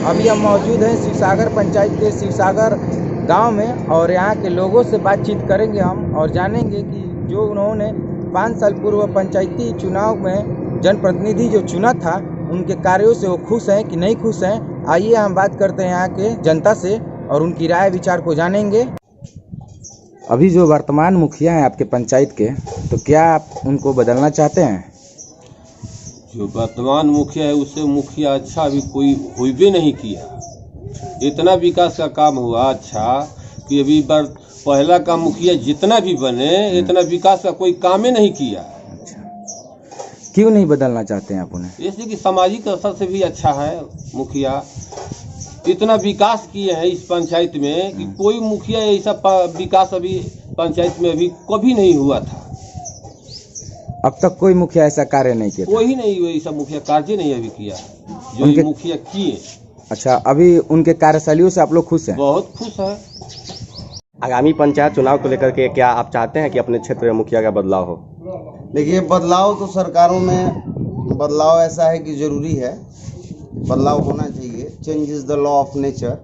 अभी हम मौजूद हैं शिवसागर पंचायत के शिवसागर गांव में और यहाँ के लोगों से बातचीत करेंगे हम और जानेंगे कि जो उन्होंने 5 साल पूर्व पंचायती चुनाव में जनप्रतिनिधि जो चुना था उनके कार्यों से वो खुश हैं कि नहीं खुश हैं। आइए हम बात करते हैं यहाँ के जनता से और उनकी राय विचार को जानेंगे। अभी जो वर्तमान मुखिया हैं आपके पंचायत के, तो क्या आप उनको बदलना चाहते हैं? जो वर्तमान मुखिया है उससे मुखिया अच्छा अभी कोई हुई नहीं किया। इतना विकास का काम हुआ अच्छा कि अभी बार पहला का मुखिया जितना भी बने इतना विकास का कोई काम ही नहीं किया। क्यों नहीं बदलना चाहते हैं आप उन्हें? जैसे कि सामाजिक स्तर से भी अच्छा है मुखिया, इतना विकास किए हैं इस पंचायत में कि कोई मुखिया ऐसा विकास अभी पंचायत में अभी कभी नहीं हुआ था। अब तक कोई मुखिया ऐसा कार्य नहीं किया? कोई नहीं ऐसा मुखिया कार्य नहीं अभी किया जो ये मुखिया किए। अच्छा, अभी उनके कार्यशैलियों से आप लोग खुश हैं? बहुत खुश है। आगामी पंचायत चुनाव को लेकर के क्या आप चाहते हैं कि अपने क्षेत्र में मुखिया का बदलाव हो? देखिए, बदलाव तो सरकारों में बदलाव ऐसा है कि ज़रूरी है, बदलाव होना चाहिए। Change is the law of nature.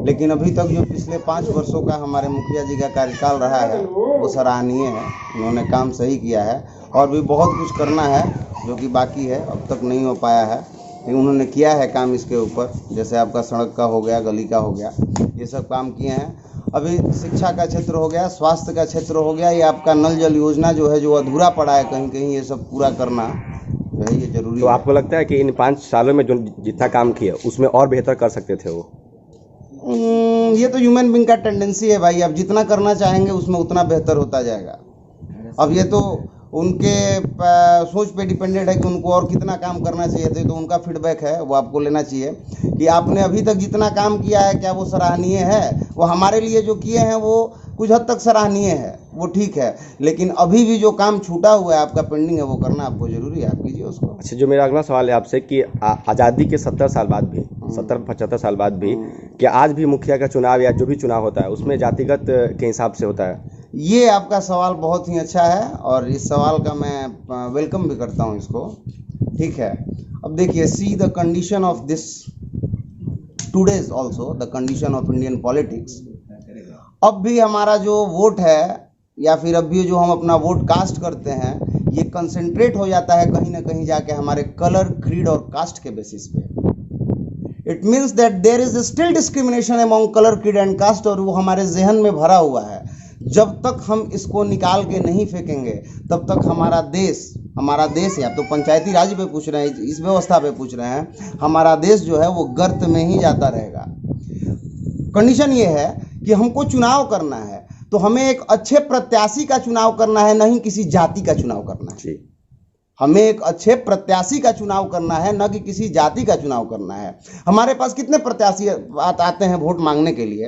लेकिन अभी तक जो पिछले 5 वर्षों का हमारे मुखिया जी का कार्यकाल रहा है वो सराहनीय है। उन्होंने काम सही किया है और भी बहुत कुछ करना है जो कि बाकी है, अब तक नहीं हो पाया है, लेकिन उन्होंने किया है काम इसके ऊपर। जैसे आपका सड़क का हो गया, गली का हो गया, ये सब काम किए हैं। अभी शिक्षा का क्षेत्र हो गया, स्वास्थ्य का क्षेत्र हो गया, ये आपका नल जल योजना जो है जो अधूरा पड़ा है कहीं कहीं, ये सब पूरा करना जो है ये जरूरी तो है। आपको लगता है कि इन 5 सालों में जो जितना काम किया उसमें और बेहतर कर सकते थे वो? ये तो ह्यूमन बीइंग का टेंडेंसी है भाई। अब जितना करना चाहेंगे उसमें उतना बेहतर होता जाएगा। अब ये तो उनके सोच पे डिपेंडेंट है कि उनको और कितना काम करना चाहिए थे, तो उनका फीडबैक है वो आपको लेना चाहिए कि आपने अभी तक जितना काम किया है क्या वो सराहनीय है। वो हमारे लिए जो किए हैं वो कुछ हद तक सराहनीय है, वो ठीक है, लेकिन अभी भी जो काम छूटा हुआ है आपका, पेंडिंग है, वो करना आपको ज़रूरी है, आप कीजिए उसको। अच्छा, जो मेरा अगला सवाल है आपसे कि आज़ादी के 70 साल बाद भी, 70-75 साल बाद भी क्या आज भी मुखिया का चुनाव या जो भी चुनाव होता है उसमें जातिगत के हिसाब से होता है? ये आपका सवाल बहुत ही अच्छा है और इस सवाल का मैं वेलकम भी करता हूँ इसको। ठीक है, अब देखिए, see the condition of this today's also the condition of Indian politics. अब भी हमारा जो वोट है या फिर अब भी जो हम अपना वोट कास्ट करते हैं ये कंसंट्रेट हो जाता है कहीं ना कहीं जाके हमारे कलर, क्रीड और कास्ट के बेसिस पे। It means that there is still discrimination among colour, creed and caste, और वो हमारे जहन में भरा हुआ है। जब तक हम इसको निकाल के नहीं फेंकेंगे तब तक हमारा देश है, आप तो पंचायती राज पे पूछ रहे हैं, इस व्यवस्था पे पूछ रहे हैं, हमारा देश जो है वो गर्त में ही जाता रहेगा। कंडीशन ये है कि हमको चुनाव करना है तो हमें एक अच्छे प्रत्याशी का चुनाव करना है, नहीं किसी जाति का चुनाव करना है। हमें एक अच्छे प्रत्याशी का चुनाव करना है, न कि किसी जाति का चुनाव करना है। हमारे पास कितने प्रत्याशी आते हैं वोट मांगने के लिए,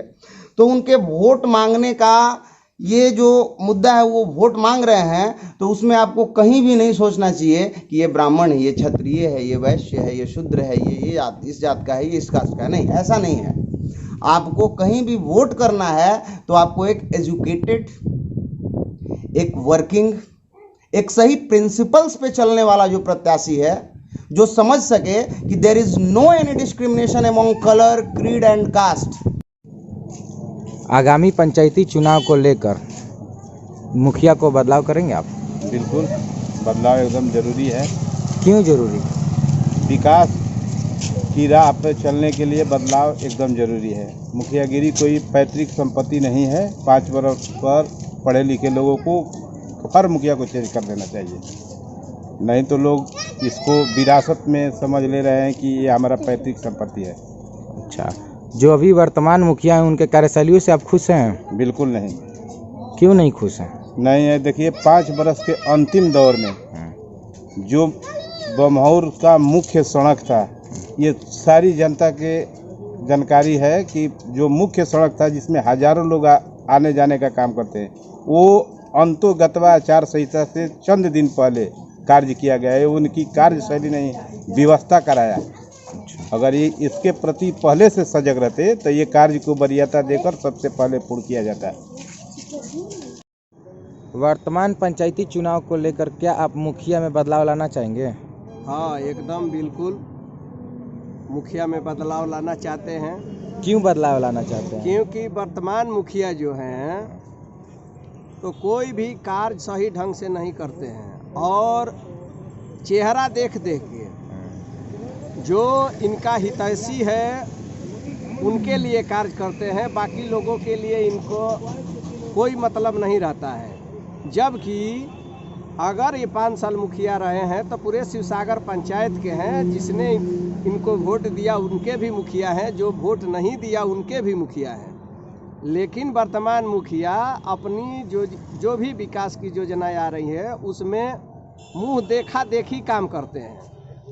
तो उनके वोट मांगने का ये जो मुद्दा है वो वोट मांग रहे हैं तो उसमें आपको कहीं भी नहीं सोचना चाहिए कि ये ब्राह्मण है, ये क्षत्रिय है, ये वैश्य है, ये शूद्र है, ये जात इस जात का है, ये इस कास्ट का है। नहीं, ऐसा नहीं है। आपको कहीं भी वोट करना है तो आपको एक एजुकेटेड, एक वर्किंग, एक सही प्रिंसिपल्स पे चलने वाला जो प्रत्याशी है, जो समझ सके कि there is no any discrimination among colour, creed and caste. आगामी पंचायती चुनाव को लेकर मुखिया को बदलाव करेंगे आप? बिल्कुल, बदलाव एकदम जरूरी है। क्यों जरूरी? विकास की राह पर चलने के लिए बदलाव एकदम जरूरी है। मुखियागिरी कोई पैतृक संपत्ति नहीं है। 5 वर्ष पर पढ़े लिखे लोगों को हर मुखिया को चेंज कर देना चाहिए, नहीं तो लोग इसको विरासत में समझ ले रहे हैं कि ये हमारा पैतृक संपत्ति है। अच्छा, जो अभी वर्तमान मुखिया हैं उनके कार्यशैलियों से आप खुश हैं? बिल्कुल नहीं। क्यों नहीं खुश हैं? नहीं है, देखिए 5 वर्ष के अंतिम दौर में जो बमहौर का मुख्य सड़क था, ये सारी जनता के जानकारी है कि जो मुख्य सड़क था जिसमें हजारों लोग आने जाने का काम करते हैं, वो अंतोगत्वा आचार संहिता से चंद दिन पहले कार्य किया गया है। उनकी कार्यशैली नहीं, व्यवस्था कराया। अगर ये इसके प्रति पहले से सजग रहते तो ये कार्य को वरीयता देकर सबसे पहले पूर्ण किया जाता है। वर्तमान पंचायती चुनाव को लेकर क्या आप मुखिया में बदलाव लाना चाहेंगे? हाँ, एकदम बिल्कुल। मुखिया में बदलाव लाना चाहते हैं, क्यों बदलाव लाना चाहते हैं? क्योंकि वर्तमान मुखिया जो हैं तो कोई भी कार्य सही ढंग से नहीं करते हैं और चेहरा देख देख के जो इनका हितैषी है उनके लिए कार्य करते हैं, बाकी लोगों के लिए इनको कोई मतलब नहीं रहता है। जबकि अगर ये 5 साल मुखिया रहे हैं तो पूरे शिवसागर पंचायत के हैं, जिसने इनको वोट दिया उनके भी मुखिया हैं, जो वोट नहीं दिया उनके भी मुखिया हैं। लेकिन वर्तमान मुखिया अपनी जो भी विकास की योजनाएं आ रही है उसमें मुंह देखा देखी काम करते हैं।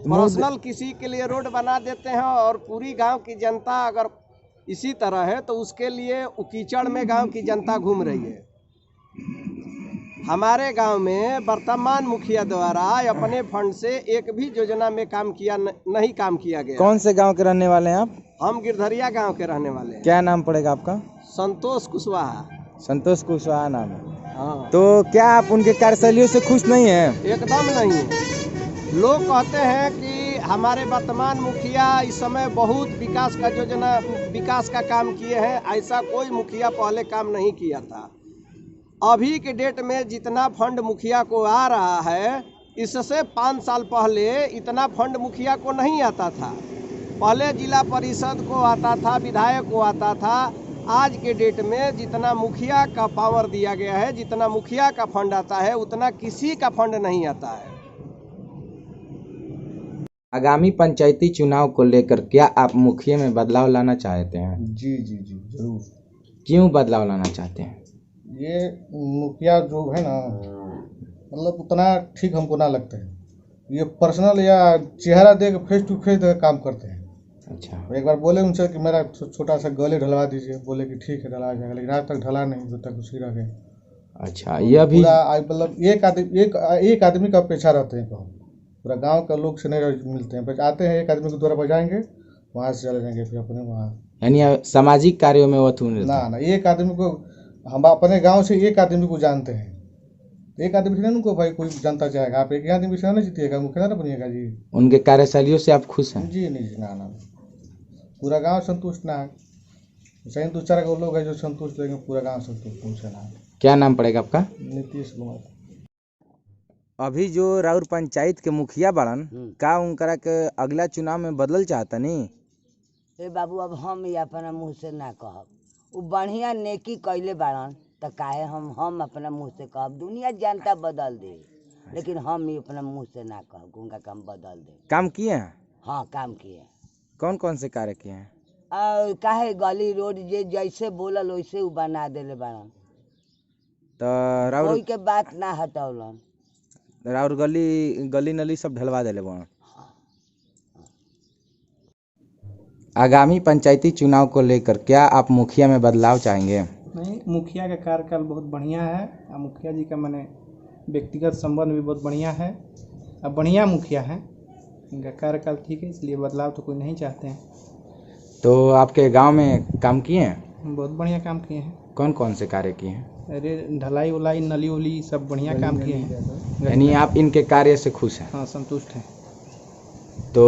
पर्सनल किसी के लिए रोड बना देते हैं और पूरी गांव की जनता अगर इसी तरह है तो उसके लिए कीचड़ में गांव की जनता घूम रही है। हमारे गांव में वर्तमान मुखिया द्वारा अपने फंड से एक भी योजना में नहीं काम किया गया। कौन से गांव के रहने वाले हैं आप? हम गिरधरिया गांव के रहने वाले हैं। क्या नाम पड़ेगा आपका? संतोष कुशवाहा। संतोष कुशवाहा नाम है। हाँ। तो क्या आप उनके कार्यशैलियों से खुश नहीं हैं? एकदम नहीं। लोग कहते हैं कि हमारे वर्तमान मुखिया इस समय बहुत विकास का काम किए हैं। ऐसा कोई मुखिया पहले काम नहीं किया था। अभी के डेट में जितना फंड मुखिया को आ रहा है, इससे 5 साल पहले इतना फंड मुखिया को नहीं आता था। पहले जिला परिषद को आता था, विधायक को आता था। आज के डेट में जितना मुखिया का पावर दिया गया है, जितना मुखिया का फंड आता है, उतना किसी का फंड नहीं आता है। आगामी पंचायती चुनाव को लेकर क्या आप मुखिया में बदलाव लाना चाहते हैं? जी जी जी जरूर। क्यों बदलाव लाना चाहते हैं? ये मुखिया जो है ना, मतलब उतना ठीक हमको ना लगता है। ये पर्सनल या चेहरा देख फेस टू फेस काम करते हैं। अच्छा। एक बार बोले उनसे कि मेरा छोटा सा गले ढलवा दीजिए, बोले कि ठीक है ढला जाएगा, लेकिन आज तक ढला नहीं, जब तक उसी रह गए। अच्छा, यह भी मतलब एक आदमी का पेशा रहते हैं। पूरा गांव का लोग से नहीं मिलते हैं, बस आते हैं, एक आदमी के द्वारा बजाएंगे, वहाँ से चले जाएंगे, फिर अपने वहाँ। यानी सामाजिक कार्यों में वो ना, एक आदमी को हम अपने गांव से एक आदमी को जानते हैं। एक आदमी से उनको भाई कोई जनता चाहेगा, आप एक आदमी से नहीं जीतिएगा, मुखिया ना बनिएगा जी। उनके कार्यशैलियों से आप खुश हैं? जी नहीं जी, ना पूरा गांव संतुष्ट ना है। सही 2-4 लोग हैं जो संतुष्ट, लेकिन पूरा गांव संतुष्ट उनसे ना है। क्या नाम पड़ेगा आपका? नीतीश कुमार। अभी जो राउर पंचायत के मुखिया बाड़न, का उनकरा के अगला चुनाव में बदल चाहता नहीं? ए बाबू, अब हम ये अपना मुँह से ना कहब। वो बढ़िया नेकी कैले बाड़न तो काहे हम अपना मुँह से कहब? दुनिया जनता बदल दे, लेकिन हम ही अपना मुँह से ना कहब उनका काम बदल दे। काम किए हैं? हाँ, काम किए। कौन कौन से कार्य किए हैं? और काहे गली रोड जैसे बोलल वैसे वो बना देले बाड़न। तो राउर कोई के बात ना हटौलन। राउर गली नली सब ढलवा देले बाड़न। आगामी पंचायती चुनाव को लेकर क्या आप मुखिया में बदलाव चाहेंगे? नहीं, मुखिया का कार्यकाल बहुत बढ़िया है और मुखिया जी का मैंने व्यक्तिगत संबंध भी बहुत बढ़िया है और बढ़िया मुखिया है। इनका कार्यकाल ठीक है, इसलिए बदलाव तो कोई नहीं चाहते हैं। तो आपके गांव में काम किए हैं? बहुत बढ़िया काम किए हैं। कौन कौन से कार्य किए हैं? अरे ढलाई उलाई नली उली सब बढ़िया काम किए हैं। यानी आप इनके कार्य से खुश हैं? हाँ, संतुष्ट हैं। तो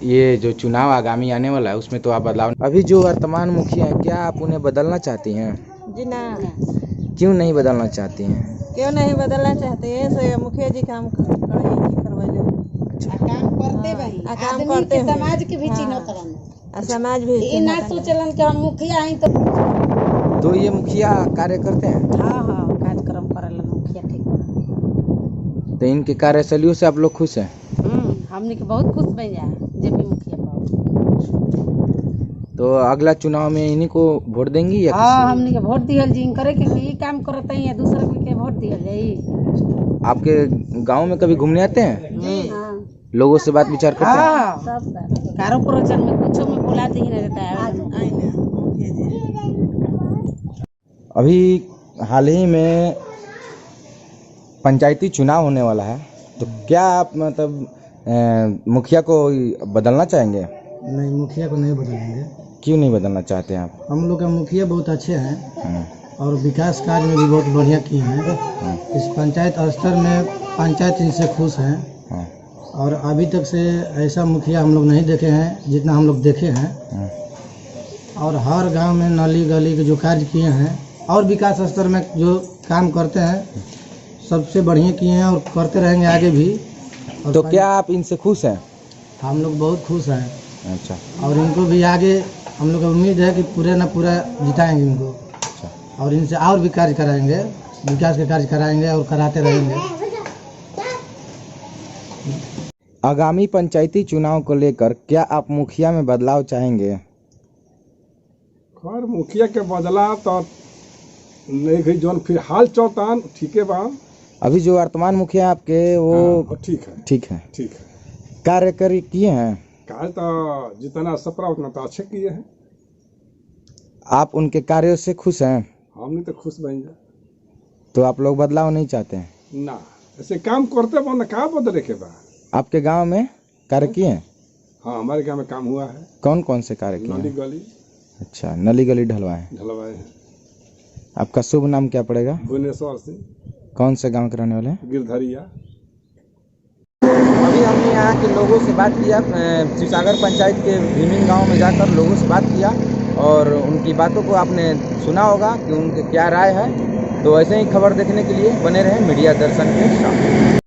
ये जो चुनाव आगामी आने वाला है उसमें तो आप बदलाव, अभी जो वर्तमान मुखिया हैं क्या आप उन्हें बदलना चाहती हैं? जी ना। क्यों नहीं बदलना चाहती हैं? क्यों नहीं बदलना चाहते हैं? से मुखिया जी काम करवाइले। अच्छा। काम करते भाई, काम करते हैं, समाज के भी चिन्हत रहन। समाज भी ये ना सोचलन कि हम मुखिया हैं तो ये मुखिया कार्य करते हैं? हाँ, कार्यक्रम करेलन मुखिया ठीक। तो इनके कार्यशैलियों से आप लोग खुश हैं? हमने के बहुत खुश बन जा जब भी मुखिया पाओ। तो अगला चुनाव में इन्हीं को वोट देंगी या? हाँ, हमने के वोट दिहल जी करे के ये काम करते हैं या दूसरे के वोट दिहल जाई। आपके गांव में कभी घूमने आते हैं? हाँ, लोगों से बात विचार करते हैं? हाँ, सब कारो प्रवचन में कुछ में बुलाते ही नहीं रहता है। अभी हाल ही में पंचायती चुनाव होने वाला है, तो क्या आप मतलब मुखिया को बदलना चाहेंगे? नहीं, मुखिया को नहीं बदलेंगे। क्यों नहीं बदलना चाहते हैं आप? हम लोग का मुखिया बहुत अच्छे हैं और विकास कार्य में भी बहुत बढ़िया किए हैं। इस पंचायत स्तर में पंचायत इनसे खुश हैं और अभी तक से ऐसा मुखिया हम लोग नहीं देखे हैं जितना हम लोग देखे हैं। और हर गांव में नाली गली के जो कार्य किए हैं और विकास स्तर में जो काम करते हैं सबसे बढ़िया किए हैं और करते रहेंगे आगे भी। और तो क्या आप इनसे खुश हैं? हम लोग बहुत खुश हैं। अच्छा। और इनको भी आगे हम लोग को उम्मीद है कि पूरे ना पूरा जिताएंगे इनको। अच्छा। और इनसे और भी कार्य कराएंगे, विकास के कार्य कराएंगे और कराते रहेंगे। आगामी पंचायती चुनाव को लेकर क्या आप मुखिया में बदलाव चाहेंगे? खैर मुखिया के बदलाव तो नहीं गई, जौन फिलहाल चौतान ठीक है बा। अभी जो वर्तमान मुखिया आपके वो हाँ, ठीक है ठीक है। ठीक है। कार्य किए हैं? कार्य तो जितना सपरा उतना तो अच्छे किए हैं। आप उनके कार्यों से खुश हैं? हमने तो खुश बन जा। तो आप लोग बदलाव नहीं चाहते हैं? ना ऐसे काम करते बा ना, का बदले के बा। आपके गांव में कार्य किए हैं? हाँ हमारे गांव में काम हुआ है। कौन कौन से कार्य किए नाली हैं? गली अच्छा, नली गली ढलवाए हैं। ढलवाए हैं। आपका शुभ नाम क्या पड़ेगा? भुवनेश्वर सिंह। कौन से गांव के रहने वाले हैं? गिरधरिया। अभी हमने यहाँ के लोगों से बात किया, शिवसागर पंचायत के विभिन्न गाँव में जाकर लोगों से बात किया और उनकी बातों को आपने सुना होगा कि उनके क्या राय है। तो ऐसे ही खबर देखने के लिए बने रहें मीडिया दर्शन के साथ।